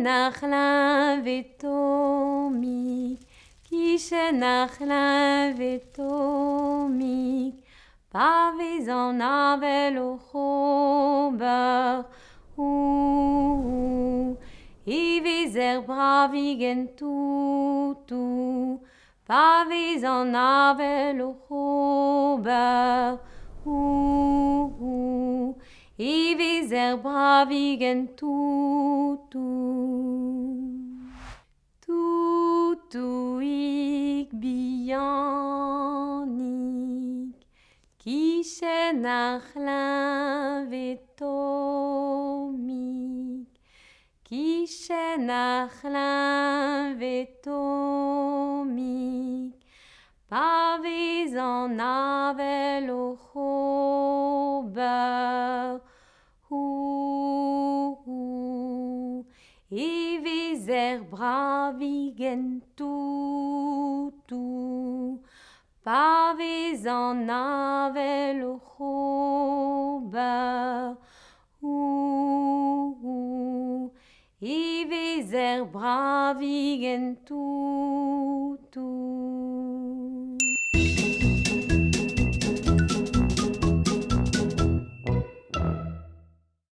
נחלה ותומיק, כי שנחלה ותומיק, pavizona velochober, ivizer bravigen tutu, pavizona velochober, ivizer bravigen tutu. Tutu ik bianik, ki shenakhla vetomik, ki shenakhla vetomik, pavizona velochober, ivizer bravigen tutu, pavizona velochober, ivizer bravigen tutu.